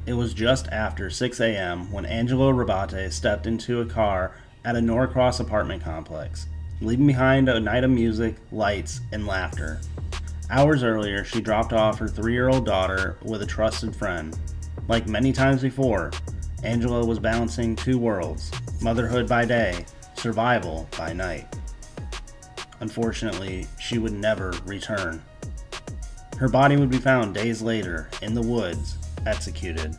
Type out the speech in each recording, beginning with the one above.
It was just after 6 a.m. when Angela Rabotte stepped into a car at a Norcross apartment complex, leaving behind a night of music, lights, and laughter. Hours earlier, she dropped off her 3-year-old daughter with a trusted friend. Like many times before, Angela was balancing two worlds: motherhood by day, survival by night. Unfortunately, she would never return. Her body would be found days later in the woods, executed.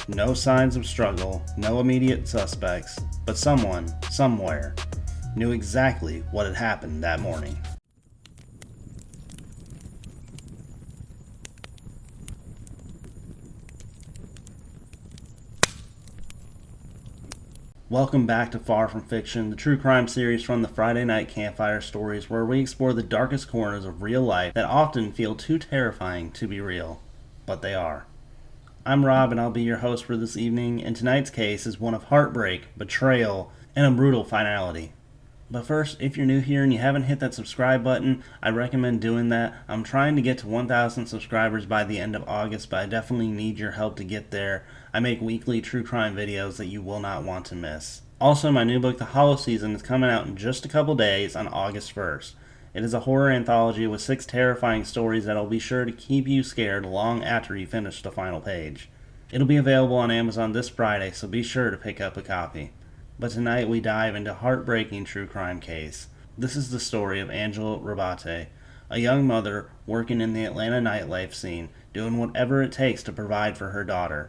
No signs of struggle, no immediate suspects, but someone, somewhere, knew exactly what had happened that morning. Welcome back to Far From Fiction, the true crime series from the Friday Night Campfire stories, where we explore the darkest corners of real life that often feel too terrifying to be real, but they are. I'm Rob, and I'll be your host for this evening, and tonight's case is one of heartbreak, betrayal, and a brutal finality. But first, if you're new here and you haven't hit that subscribe button, I recommend doing that. I'm trying to get to 1,000 subscribers by the end of August, but I definitely need your help to get there. I make weekly true crime videos that you will not want to miss. Also, my new book, The Hollow Season, is coming out in just a couple days on August 1st. It is a horror anthology with 6 terrifying stories that'll be sure to keep you scared long after you finish the final page. It'll be available on Amazon this Friday, so be sure to pick up a copy. But tonight we dive into a heartbreaking true crime case. This is the story of Angela Rabotte, a young mother working in the Atlanta nightlife scene, doing whatever it takes to provide for her daughter.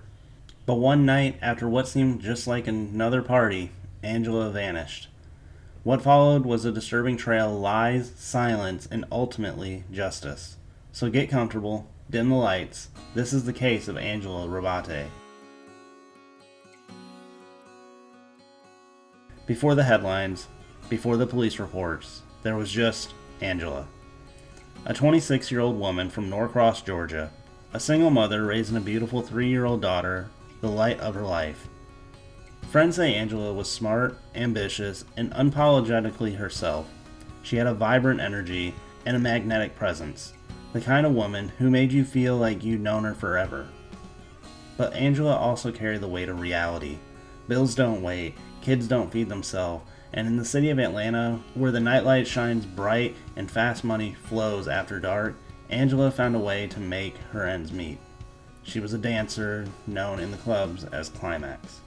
But one night, after what seemed just like another party, Angela vanished. What followed was a disturbing trail of lies, silence, and ultimately justice. So get comfortable, dim the lights. This is the case of Angela Rabotte. Before the headlines, before the police reports, there was just Angela. A 26-year-old woman from Norcross, Georgia, a single mother raising a beautiful 3-year-old daughter, the light of her life. Friends say Angela was smart, ambitious, and unapologetically herself. She had a vibrant energy and a magnetic presence, the kind of woman who made you feel like you'd known her forever. But Angela also carried the weight of reality. Bills don't wait, kids don't feed themselves, and in the city of Atlanta, where the nightlight shines bright and fast money flows after dark, Angela found a way to make her ends meet. She was a dancer, known in the clubs as Climax.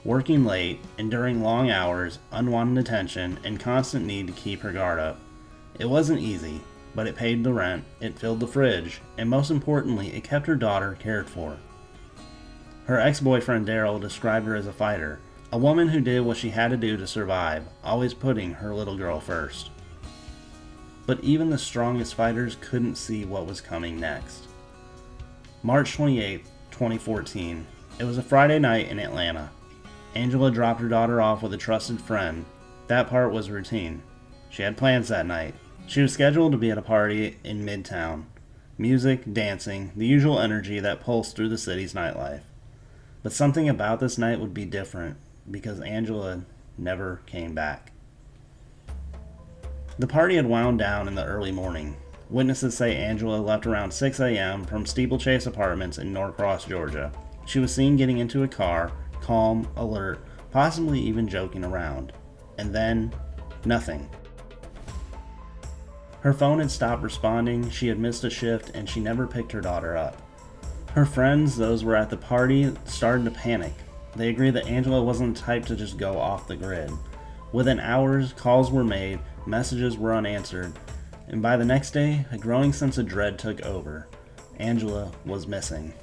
Working late, enduring long hours, unwanted attention, and constant need to keep her guard up. It wasn't easy, but it paid the rent, it filled the fridge, and most importantly, it kept her daughter cared for. Her ex-boyfriend Daryl described her as a fighter, a woman who did what she had to do to survive, always putting her little girl first. But even the strongest fighters couldn't see what was coming next. March 28, 2014. It was a Friday night in Atlanta. Angela dropped her daughter off with a trusted friend. That part was routine. She had plans that night. She was scheduled to be at a party in Midtown. Music, dancing, the usual energy that pulsed through the city's nightlife. But something about this night would be different, because Angela never came back. The party had wound down in the early morning. Witnesses say Angela left around 6 a.m. from Steeplechase Apartments in Norcross, Georgia. She was seen getting into a car, calm, alert, possibly even joking around. And then, nothing. Her phone had stopped responding, she had missed a shift, and she never picked her daughter up. Her friends, those who were at the party, started to panic. They agreed that Angela wasn't the type to just go off the grid. Within hours, calls were made, messages were unanswered, and by the next day, a growing sense of dread took over. Angela was missing.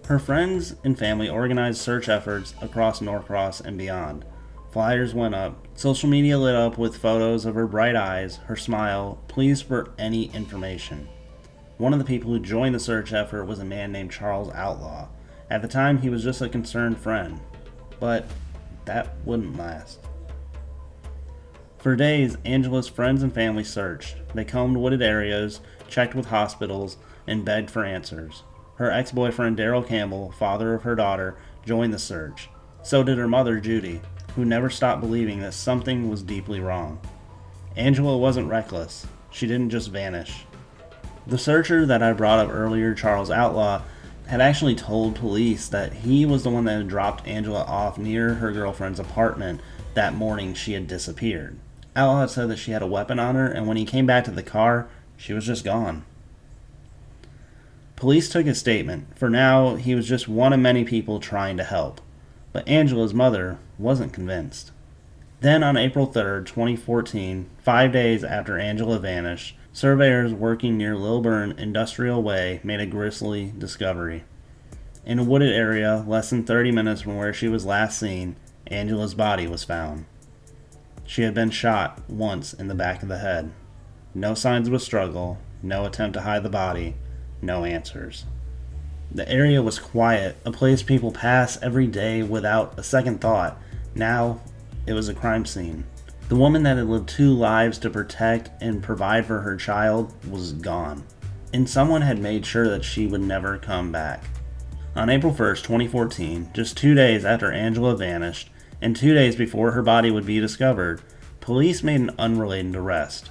Her friends and family organized search efforts across Norcross and beyond. Flyers went up, social media lit up with photos of her bright eyes, her smile, pleas for any information. One of the people who joined the search effort was a man named Charles Outlaw. At the time, he was just a concerned friend. But that wouldn't last. For days, Angela's friends and family searched. They combed wooded areas, checked with hospitals, and begged for answers. Her ex-boyfriend Daryl Campbell, father of her daughter, joined the search. So did her mother Judy, who never stopped believing that something was deeply wrong. Angela wasn't reckless. She didn't just vanish. The searcher that I brought up earlier, Charles Outlaw, had actually told police that he was the one that had dropped Angela off near her girlfriend's apartment that morning she had disappeared. Outlaw had said that she had a weapon on her, and when he came back to the car, she was just gone. Police took his statement. For now, he was just one of many people trying to help. But Angela's mother wasn't convinced. Then on April 3rd, 2014, 5 days after Angela vanished, surveyors working near Lilburn Industrial Way made a grisly discovery. In a wooded area, less than 30 minutes from where she was last seen, Angela's body was found. She had been shot once in the back of the head. No signs of a struggle, no attempt to hide the body, no answers. The area was quiet, a place people pass every day without a second thought. Now, it was a crime scene. The woman that had lived 2 lives to protect and provide for her child was gone, and someone had made sure that she would never come back. On April 1st, 2014, just 2 days after Angela vanished, and 2 days before her body would be discovered, police made an unrelated arrest.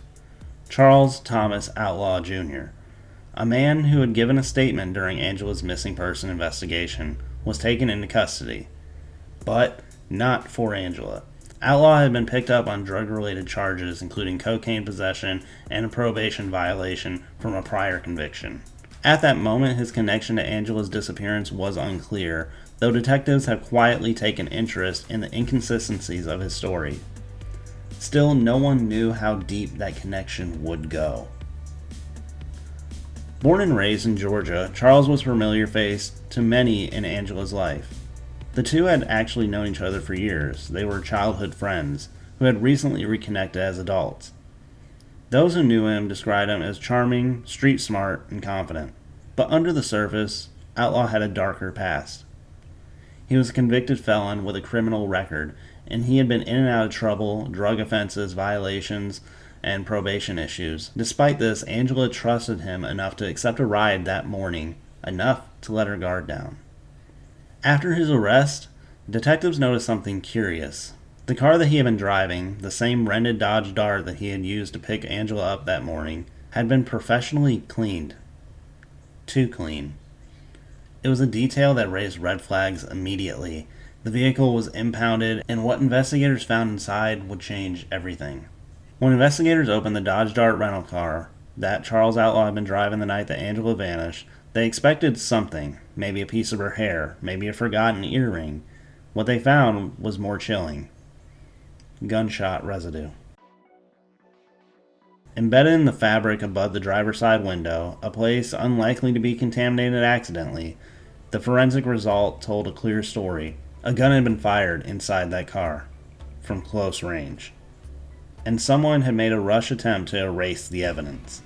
Charles Thomas Outlaw Jr., a man who had given a statement during Angela's missing person investigation, was taken into custody. But not for Angela. Outlaw had been picked up on drug-related charges, including cocaine possession and a probation violation from a prior conviction. At that moment, his connection to Angela's disappearance was unclear, though detectives have quietly taken interest in the inconsistencies of his story. Still, no one knew how deep that connection would go. Born and raised in Georgia, Charles was a familiar face to many in Angela's life. The two had actually known each other for years. They were childhood friends who had recently reconnected as adults. Those who knew him described him as charming, street smart, and confident. But under the surface, Outlaw had a darker past. He was a convicted felon with a criminal record, and he had been in and out of trouble, drug offenses, violations, and probation issues. Despite this, Angela trusted him enough to accept a ride that morning, enough to let her guard down. After his arrest, detectives noticed something curious. The car that he had been driving, the same rented Dodge Dart that he had used to pick Angela up that morning, had been professionally cleaned. Too clean. It was a detail that raised red flags immediately. The vehicle was impounded, and what investigators found inside would change everything. When investigators opened the Dodge Dart rental car that Charles Outlaw had been driving the night that Angela vanished, they expected something, maybe a piece of her hair, maybe a forgotten earring. What they found was more chilling. Gunshot residue. Embedded in the fabric above the driver's side window, a place unlikely to be contaminated accidentally, the forensic result told a clear story. A gun had been fired inside that car, from close range. And someone had made a rush attempt to erase the evidence.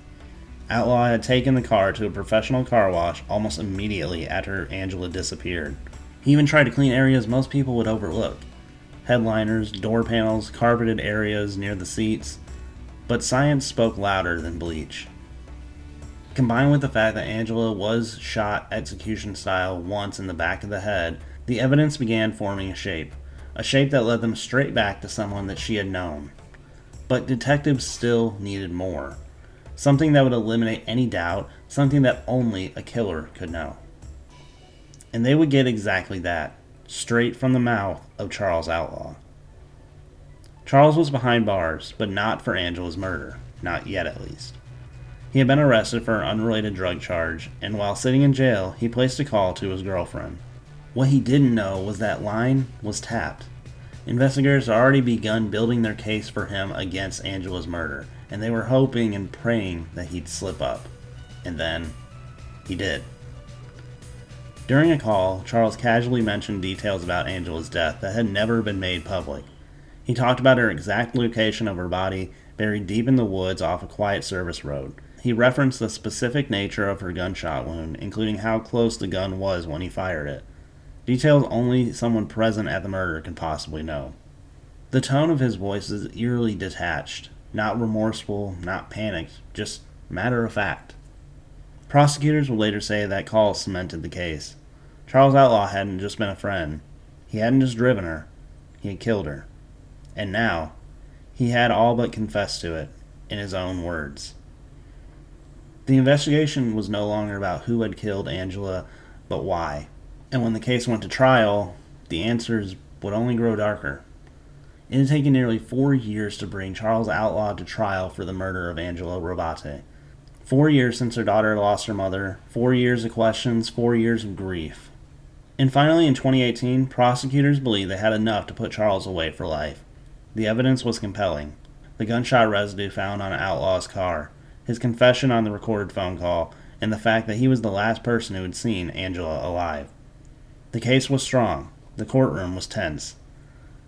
Outlaw had taken the car to a professional car wash almost immediately after Angela disappeared. He even tried to clean areas most people would overlook. Headliners, door panels, carpeted areas near the seats. But science spoke louder than bleach. Combined with the fact that Angela was shot execution style once in the back of the head, the evidence began forming a shape that led them straight back to someone that she had known. But detectives still needed more. Something that would eliminate any doubt, something that only a killer could know. And they would get exactly that, straight from the mouth of Charles Outlaw. Charles was behind bars, but not for Angela's murder, not yet at least. He had been arrested for an unrelated drug charge, and while sitting in jail, he placed a call to his girlfriend. What he didn't know was that line was tapped. Investigators had already begun building their case for him against Angela's murder, and they were hoping and praying that he'd slip up. And then, he did. During a call, Charles casually mentioned details about Angela's death that had never been made public. He talked about her exact location of her body, buried deep in the woods off a quiet service road. He referenced the specific nature of her gunshot wound, including how close the gun was when he fired it. Details only someone present at the murder could possibly know. The tone of his voice is eerily detached, not remorseful, not panicked, just matter of fact. Prosecutors would later say that call cemented the case. Charles Outlaw hadn't just been a friend. He hadn't just driven her. He had killed her. And now, he had all but confessed to it, in his own words. The investigation was no longer about who had killed Angela, But why? And when the case went to trial, the answers would only grow darker. It had taken nearly 4 years to bring Charles Outlaw to trial for the murder of Angela Rabotte. 4 years since her daughter lost her mother, 4 years of questions, 4 years of grief. And finally, in 2018, prosecutors believed they had enough to put Charles away for life. The evidence was compelling. The gunshot residue found on Outlaw's car, his confession on the recorded phone call, and the fact that he was the last person who had seen Angela alive. The case was strong. The courtroom was tense.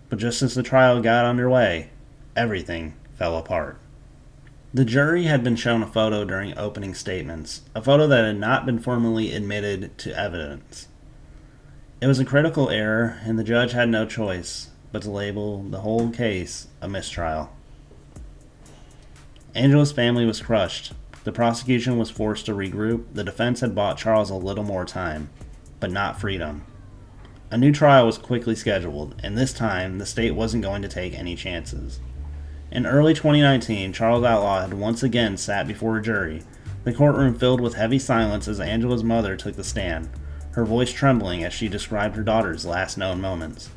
But just as the trial got underway, everything fell apart. The jury had been shown a photo during opening statements, a photo that had not been formally admitted to evidence. It was a critical error, and the judge had no choice but to label the whole case a mistrial. Angela's family was crushed. The prosecution was forced to regroup. The defense had bought Charles a little more time, but not freedom. A new trial was quickly scheduled, and this time the state wasn't going to take any chances. In early 2019, Charles Outlaw had once again sat before a jury, the courtroom filled with heavy silence as Angela's mother took the stand, her voice trembling as she described her daughter's last known moments.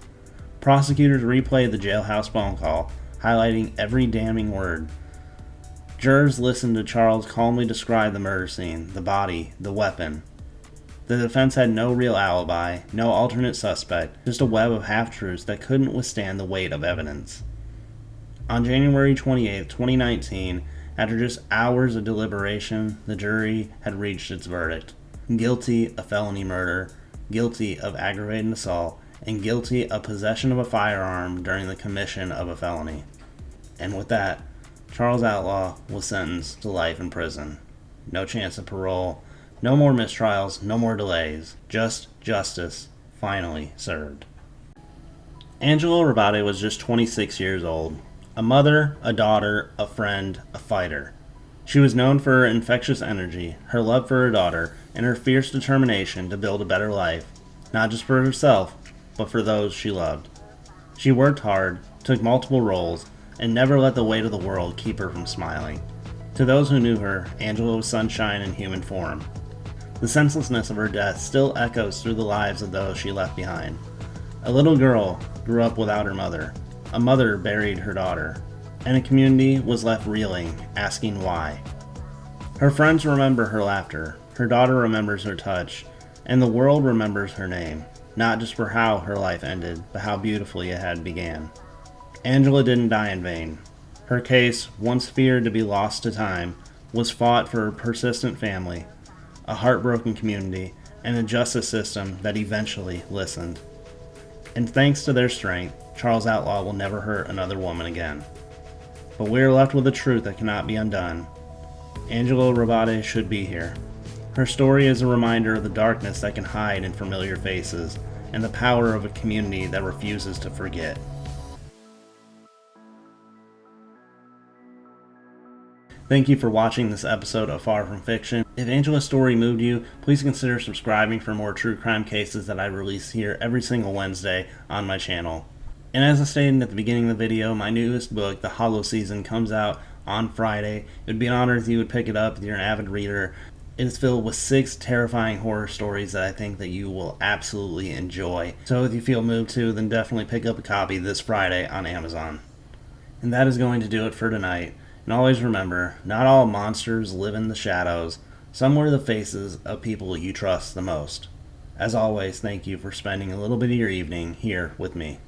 Prosecutors replayed the jailhouse phone call, highlighting every damning word. Jurors listened to Charles calmly describe the murder scene, the body, the weapon. The defense had no real alibi, no alternate suspect, just a web of half-truths that couldn't withstand the weight of evidence. On January 28, 2019, after just hours of deliberation, the jury had reached its verdict. Guilty of felony murder, guilty of aggravated assault, and guilty of possession of a firearm during the commission of a felony. And with that, Charles Outlaw was sentenced to life in prison. No chance of parole, no more mistrials, no more delays, just justice finally served. Angela Rabotte was just 26 years old. A mother, a daughter, a friend, a fighter. She was known for her infectious energy, her love for her daughter, and her fierce determination to build a better life, not just for herself, but for those she loved. She worked hard, took multiple roles, and never let the weight of the world keep her from smiling. To those who knew her, Angela was sunshine in human form. The senselessness of her death still echoes through the lives of those she left behind. A little girl grew up without her mother. A mother buried her daughter. And a community was left reeling, asking why. Her friends remember her laughter. Her daughter remembers her touch. And the world remembers her name, not just for how her life ended, but how beautifully it had began. Angela didn't die in vain. Her case, once feared to be lost to time, was fought for a persistent family, a heartbroken community, and a justice system that eventually listened. And thanks to their strength, Charles Outlaw will never hurt another woman again. But we are left with a truth that cannot be undone. Angela Rabotte should be here. Her story is a reminder of the darkness that can hide in familiar faces, and the power of a community that refuses to forget. Thank you for watching this episode of Far From Fiction. If Angela's story moved you, please consider subscribing for more true crime cases that I release here every single Wednesday on my channel. And as I stated at the beginning of the video, my newest book, The Hollow Season, comes out on Friday. It would be an honor if you would pick it up if you're an avid reader. It is filled with 6 terrifying horror stories that I think that you will absolutely enjoy. So if you feel moved to, then definitely pick up a copy this Friday on Amazon. And that is going to do it for tonight. And always remember, not all monsters live in the shadows. Some wear the faces of people you trust the most. As always, thank you for spending a little bit of your evening here with me.